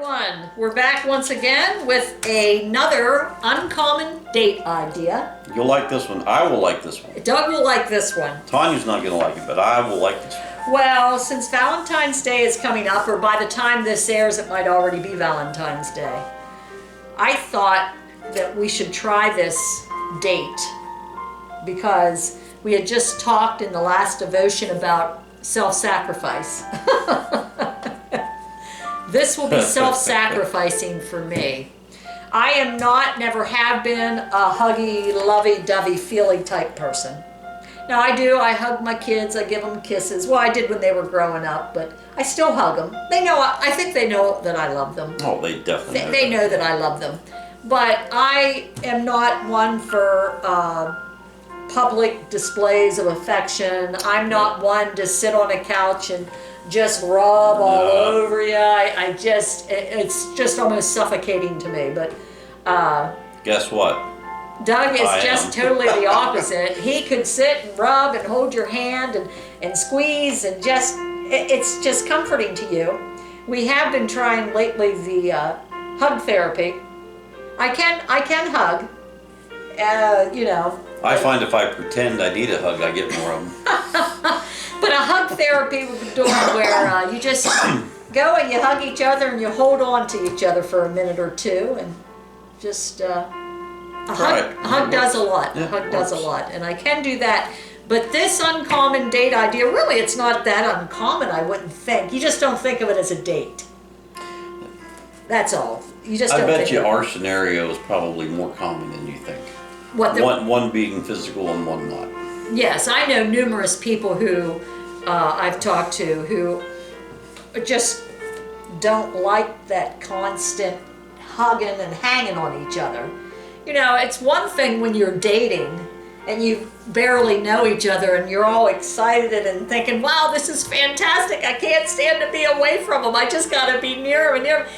everyone. We're back once again with another uncommon date idea. You'll like this one. I will like this one. Doug will like this one. Tanya's not going to like it, but I will like this one. Well, since Valentine's Day is coming up, or by the time this airs, it might already be Valentine's Day, I thought that we should try this date because we had just talked in the last devotion about self-sacrifice. This will be self-sacrificing for me. I am not, never have been a huggy, lovey-dovey, feely type person. Now I do, I hug my kids, I give them kisses. Well, I did when they were growing up, but I still hug them. They know, I think they know that I love them. Oh, they definitely know. They know that I love them. But I am not one for public displays of affection. I'm not one to sit on a couch and just rub all over you. It's just almost suffocating to me. But guess what? Doug is just totally the opposite. He could sit and rub and hold your hand and squeeze and it's just comforting to you. We have been trying lately the hug therapy. I can hug, you know. I find if I pretend I need a hug, I get more of them. But a hug therapy we're doing where you just go and you hug each other and you hold on to each other for a minute or two and just a hug does a lot. Yeah, a hug does a lot, and I can do that. But this uncommon date idea, really, it's not that uncommon. I wouldn't think. You just don't think of it as a date. That's all. You just. I don't bet think you of it. our scenario is probably more common than you think. What one being physical and one not. Yes, I know numerous people who I've talked to who just don't like that constant hugging and hanging on each other. You know, it's one thing when you're dating and you barely know each other and you're all excited and thinking, wow, this is fantastic. I can't stand to be away from him. I just got to be near him and near him.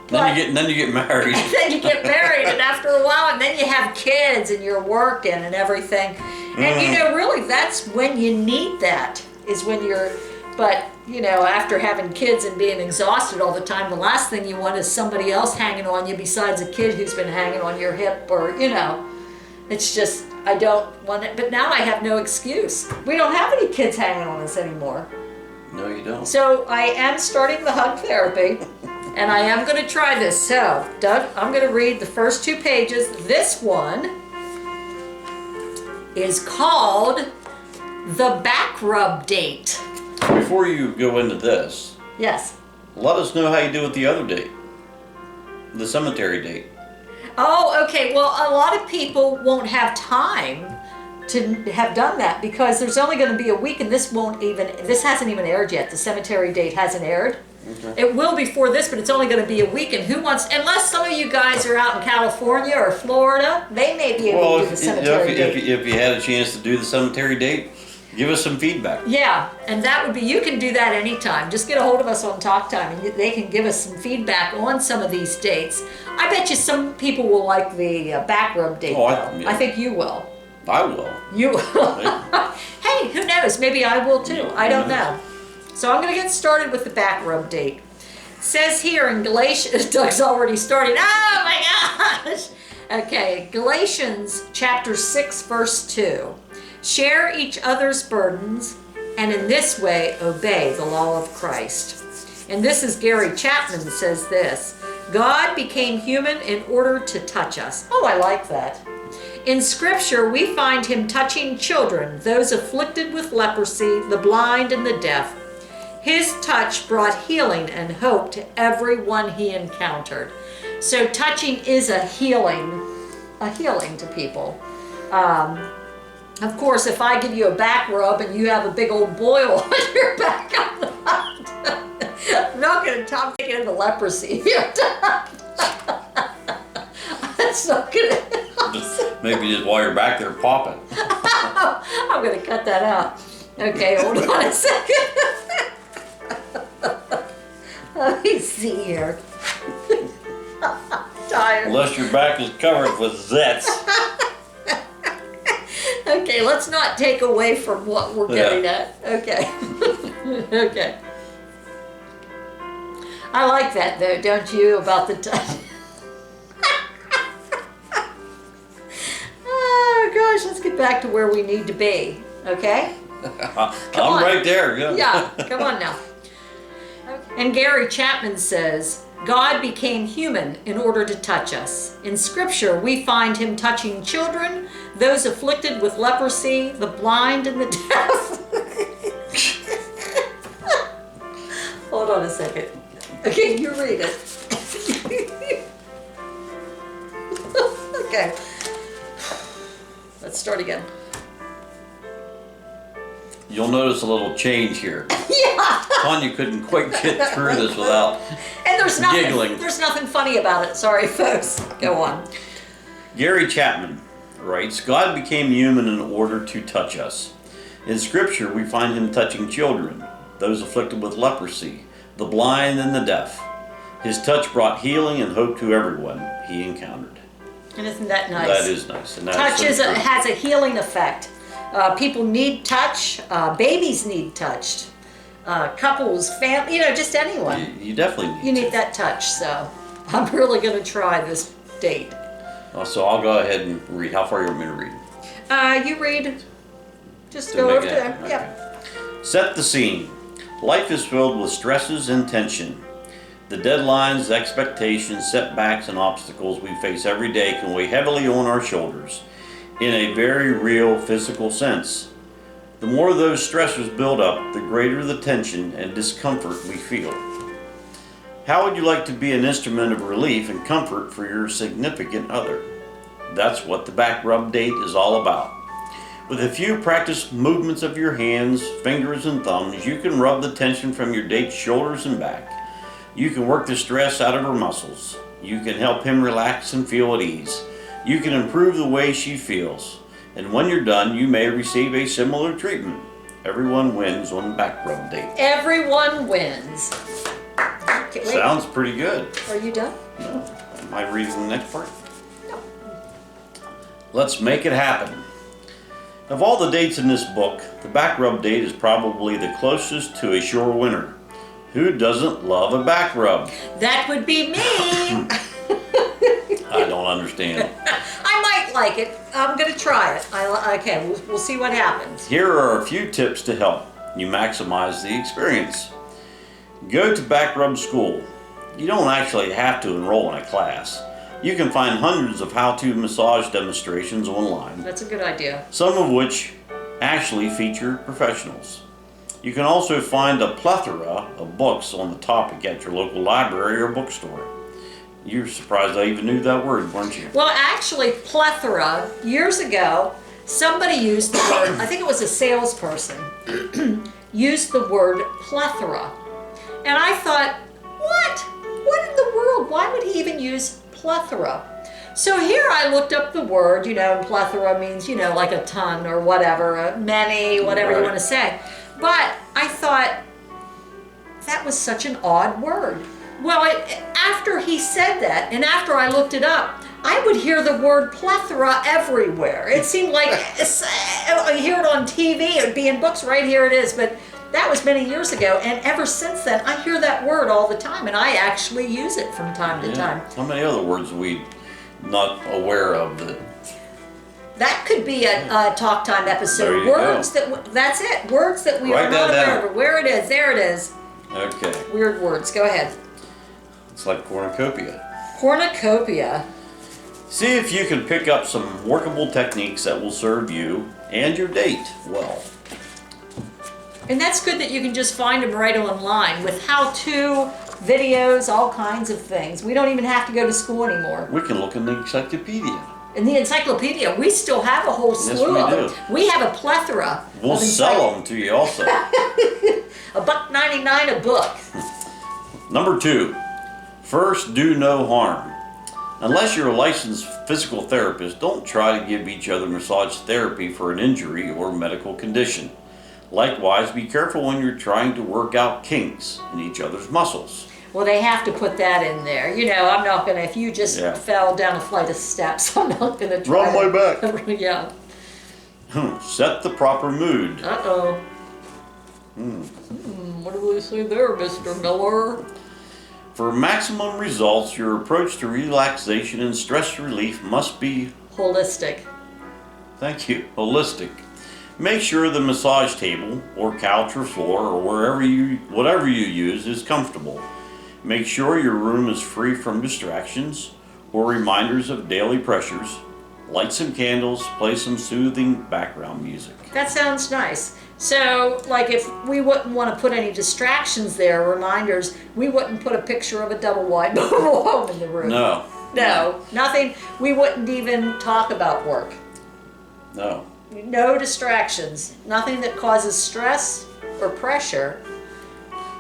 Then you get married. Then you get married, and after a while, and then you have kids, and you're working and everything. And you know, really, that's when you need that, is when you're, but you know, after having kids and being exhausted all the time, the last thing you want is somebody else hanging on you besides a kid who's been hanging on your hip, or, you know, it's just, I don't want it. But now I have no excuse. We don't have any kids hanging on us anymore. No, you don't. So I am starting the hug therapy. And I am going to try this. So, Doug, I'm going to read the first 2 pages. This one is called The Back Rub Date. Before you go into this, Yes. let us know how you do with the other date. The cemetery date. Oh, okay. Well, a lot of people won't have time to have done that because there's only going to be a week, and this hasn't even aired yet. The cemetery date hasn't aired. Okay. It will before this, but it's only going to be a week. And unless some of you guys are out in California or Florida, they may be able to do the cemetery date. If you had a chance to do the cemetery date, give us some feedback. Yeah, and that would be, you can do that anytime. Just get a hold of us on Talk Time, and they can give us some feedback on some of these dates. I bet you some people will like the back rub date, though. I think you will. I will. You will. Hey, who knows? Maybe I will too. I don't know. So I'm going to get started with the back rub date. It says here in Galatians, Doug's already started. Oh my gosh! Okay, Galatians chapter 6, verse 2. Share each other's burdens, and in this way obey the law of Christ. And this is Gary Chapman that says this. God became human in order to touch us. Oh, I like that. In Scripture, we find him touching children, those afflicted with leprosy, the blind, and the deaf. His touch brought healing and hope to everyone he encountered. So touching is a healing to people. Of course, if I give you a back rub and you have a big old boil on your back, I'm not going to top it into leprosy. That's not going to. Maybe just while you're back there popping. I'm going to cut that out. Okay, hold on a second. Let me see here. Tired. Unless your back is covered with zits. Okay, let's not take away from what we're getting at. Okay. Okay. I like that though, don't you? About the touch. Oh gosh, let's get back to where we need to be. Okay? I'm right there. Yeah. Yeah, come on now. And Gary Chapman says, God became human in order to touch us. In Scripture, we find him touching children, those afflicted with leprosy, the blind, and the deaf. Hold on a second. Okay, you read it. Okay. Let's start again. You'll notice a little change here. Yeah. Tonya couldn't quite get through this without And giggling. There's nothing funny about it. Sorry, folks. Go on. Gary Chapman writes, God became human in order to touch us. In Scripture, we find him touching children, those afflicted with leprosy, the blind and the deaf. His touch brought healing and hope to everyone he encountered. And isn't that nice? That is nice. And that Touch is so true. has a healing effect. People need touch. Babies need touched. Couples, family, just anyone. You definitely You need that touch. So I'm really going to try this date. So I'll go ahead and read. How far you want me to read? You read. Just To go make over it there. happen, Yep. Set the scene. Life is filled with stresses and tension. The deadlines, expectations, setbacks, and obstacles we face every day can weigh heavily on our shoulders in a very real physical sense. The more those stressors build up, the greater the tension and discomfort we feel. How would you like to be an instrument of relief and comfort for your significant other? That's what the back rub date is all about. With a few practiced movements of your hands, fingers, and thumbs, you can rub the tension from your date's shoulders and back. You can work the stress out of her muscles. You can help him relax and feel at ease. You can improve the way she feels. And when you're done, you may receive a similar treatment. Everyone wins on back rub date. Everyone wins. Okay, wait. Sounds pretty good. Are you done? No. Am I reading the next part? No. Let's make it happen. Of all the dates in this book, the back rub date is probably the closest to a sure winner. Who doesn't love a back rub? That would be me. I don't understand. I might like it. I'm going to try it. Okay, we'll see what happens. Here are a few tips to help you maximize the experience. Go to back rub school. You don't actually have to enroll in a class. You can find hundreds of how-to massage demonstrations online, That's a good idea. some of which actually feature professionals. You can also find a plethora of books on the topic at your local library or bookstore. You're surprised I even knew that word, weren't you? Well, actually, plethora, years ago, somebody used the word, I think it was a salesperson, used the word plethora. And I thought, what? What in the world? Why would he even use plethora? So here I looked up the word, and plethora means, like a ton or whatever, many, whatever you Right. want to say. But I thought, that was such an odd word. Well, after he said that, and after I looked it up, I would hear the word plethora everywhere. It seemed like I hear it on TV, it would be in books, right here it is, but that was many years ago, and ever since then, I hear that word all the time, and I actually use it from time to time. How many other words are we not aware of that? That could be a talk time episode. There you Words go. that's it. Words that we Write are not that down. aware of. Where it is, there it is. Okay, Weird words. Go ahead. it's like cornucopia. Cornucopia. See if you can pick up some workable techniques that will serve you and your date well. And that's good that you can just find them right online with how-to videos, all kinds of things. We don't even have to go to school anymore. We can look in the encyclopedia. In the encyclopedia, we still have a whole slew we of do. them. We have a plethora. We'll of sell them to you also. $1.99 a book. Number 2, first do no harm. Unless you're a licensed physical therapist, don't try to give each other massage therapy for an injury or medical condition. Likewise, be careful when you're trying to work out kinks in each other's muscles. Well, they have to put that in there. I'm not gonna, if you just Yeah. fell down a flight of steps, I'm not gonna try Rub my back. Yeah. Set the proper mood. Uh-oh. What do we say there, Mr. Miller? For maximum results, your approach to relaxation and stress relief must be Holistic. Thank you. Holistic. Make sure the massage table or couch or floor or whatever you use is comfortable. Make sure your room is free from distractions or reminders of daily pressures. Light some candles, play some soothing background music. That sounds nice. So, like if we wouldn't want to put any distractions there, reminders, we wouldn't put a picture of a double wide mobile home in the room. No. No, nothing. We wouldn't even talk about work. No. No distractions. Nothing that causes stress or pressure.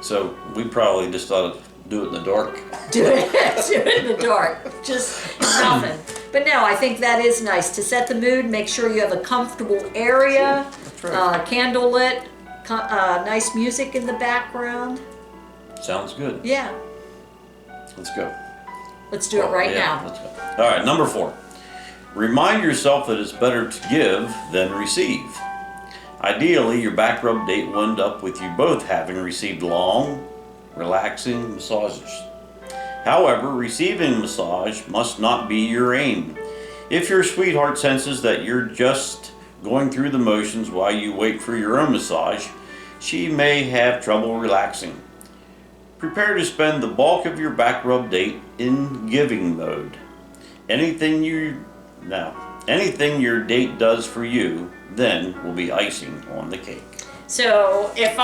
So we probably just ought to do it in the dark. Do it in the dark. Just nothing. But no, I think that is nice to set the mood. Make sure you have a comfortable area. That's right. Candle lit. Nice music in the background. Sounds good. Yeah. Let's go. Let's do it right now. Let's go. All right, number 4. Remind yourself that it's better to give than receive. Ideally, your back rub date will end up with you both having received long, relaxing massages. However, receiving a massage must not be your aim. If your sweetheart senses that you're just going through the motions while you wait for your own massage, she may have trouble relaxing. Prepare to spend the bulk of your back rub date in giving mode. Anything your date does for you then will be icing on the cake. So if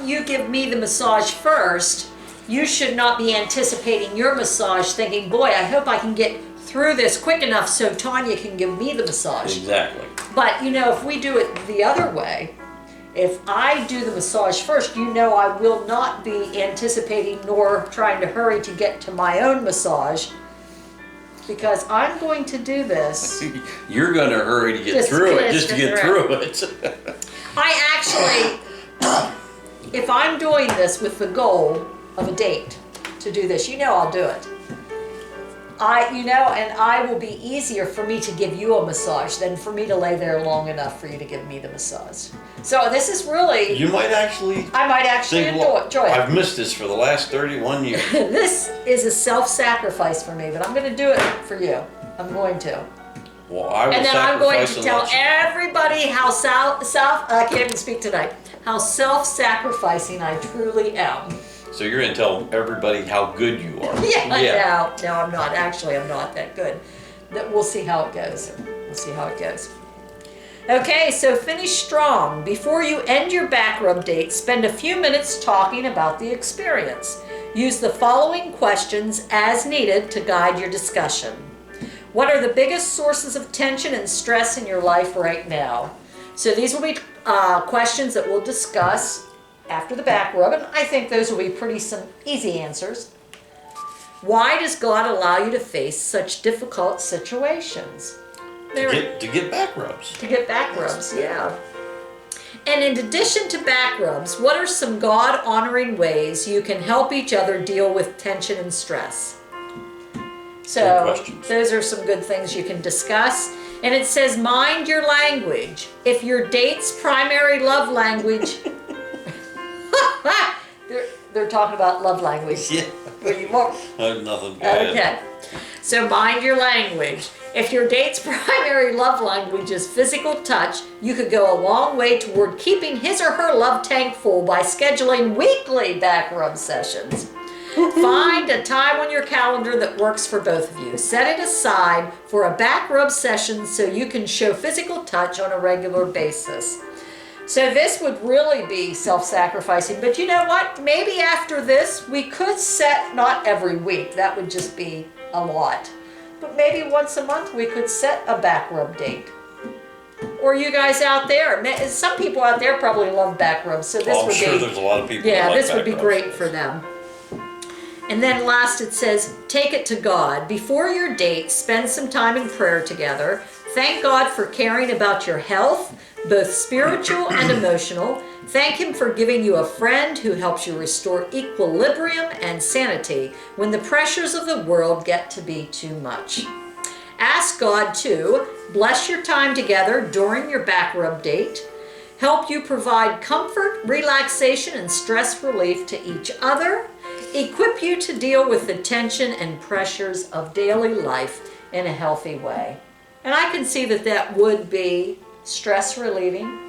you give me the massage first, you should not be anticipating your massage thinking, boy, I hope I can get through this quick enough so Tonya can give me the massage. Exactly. But if we do it the other way, if I do the massage first, I will not be anticipating nor trying to hurry to get to my own massage, because I'm going to do this. You're going to hurry to get through it, just to get through it. I actually, if I'm doing this with the goal of a date to do this, I'll do it. And I will be easier for me to give you a massage than for me to lay there long enough for you to give me the massage. So this is really... I might actually enjoy it. I've missed this for the last 31 years. This is a self-sacrifice for me, but I'm going to do it for you. I'm going to. Well, I will and then I'm going to tell you. everybody how I can't even speak tonight, how self-sacrificing I truly am. So you're going to tell everybody how good you are. Yeah. No, I'm not. Actually, I'm not that good. We'll see how it goes. Okay, so finish strong. Before you end your back rub date, spend a few minutes talking about the experience. Use the following questions as needed to guide your discussion. What are the biggest sources of tension and stress in your life right now? So these will be questions that we'll discuss after the back rub, and I think those will be some easy answers. Why does God allow you to face such difficult situations? To get back rubs. To get back rubs, yeah. And in addition to back rubs, what are some God-honoring ways you can help each other deal with tension and stress? So those are some good things you can discuss. And it says, mind your language. If your date's primary love language... They're talking about love language. Yeah. I have nothing. Okay. So mind your language. If your date's primary love language is physical touch, you could go a long way toward keeping his or her love tank full by scheduling weekly back rub sessions. Find a time on your calendar that works for both of you. Set it aside for a back rub session so you can show physical touch on a regular basis. So this would really be self-sacrificing, but you know what? Maybe after this, we could set, not every week, that would just be a lot, but maybe once a month we could set a back rub date. Or you guys out there, some people out there probably love back rubs, so this I'm sure there's a lot of people yeah, that like this would be back great rubs. for them. And then last it says, take it to God. Before your date, spend some time in prayer together. Thank God for caring about your health, both spiritual and emotional. Thank Him for giving you a friend who helps you restore equilibrium and sanity when the pressures of the world get to be too much. Ask God to bless your time together during your back rub date, help you provide comfort, relaxation, and stress relief to each other. equip you to deal with the tension and pressures of daily life in a healthy way. And I can see that that would be stress relieving.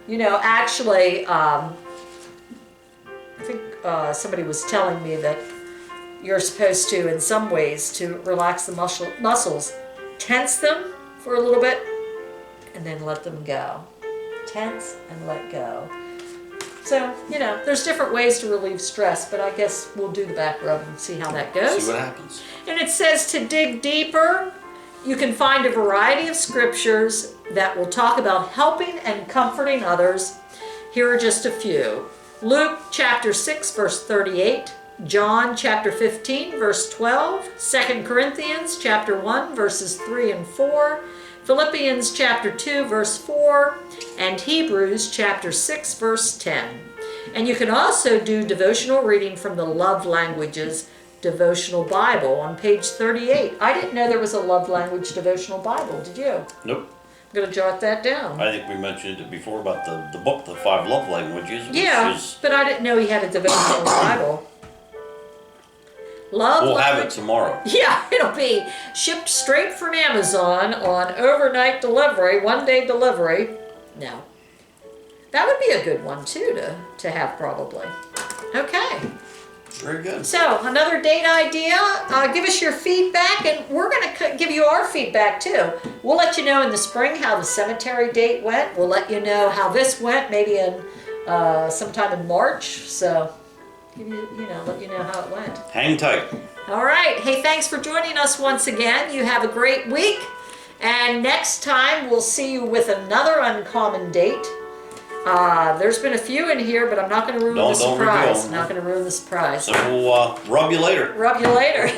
You know, actually, I think somebody was telling me that you're supposed to, in some ways, to relax the muscles, tense them for a little bit, and then let them go. Tense and let go. So, you know, there's different ways to relieve stress, but I guess we'll do the back rub and see how that goes. See what happens. And it says to dig deeper. You can find a variety of scriptures that will talk about helping and comforting others. Here are just a few. Luke chapter 6, verse 38. John chapter 15, verse 12. 2 Corinthians chapter 1, verses 3 and 4. Philippians chapter 2, verse 4. And Hebrews chapter 6, verse 10. And you can also do devotional reading from the Love Languages Devotional Bible on page 38. I didn't know there was a Love Language Devotional Bible. Did you? Nope. I'm going to jot that down. I think we mentioned it before about the book, The 5 Love Languages. Which Yeah, is, but I didn't know he had a devotional Bible. Love we'll have Language. it tomorrow. Yeah, it'll be shipped straight from Amazon on overnight delivery, 1-day delivery. No. That would be a good one too to have probably. Okay. Very good. So, another date idea. Give us your feedback, and we're going to give you our feedback too. We'll let you know in the spring how the cemetery date went. We'll let you know how this went, maybe in sometime in March. So, let you know how it went. Hang tight. All right. Hey, thanks for joining us once again. You have a great week, and next time we'll see you with another uncommon date. There's been a few in here, but I'm not going to ruin the surprise. Don't reveal. Not going to ruin the surprise. So we'll rub you later. Rub you later.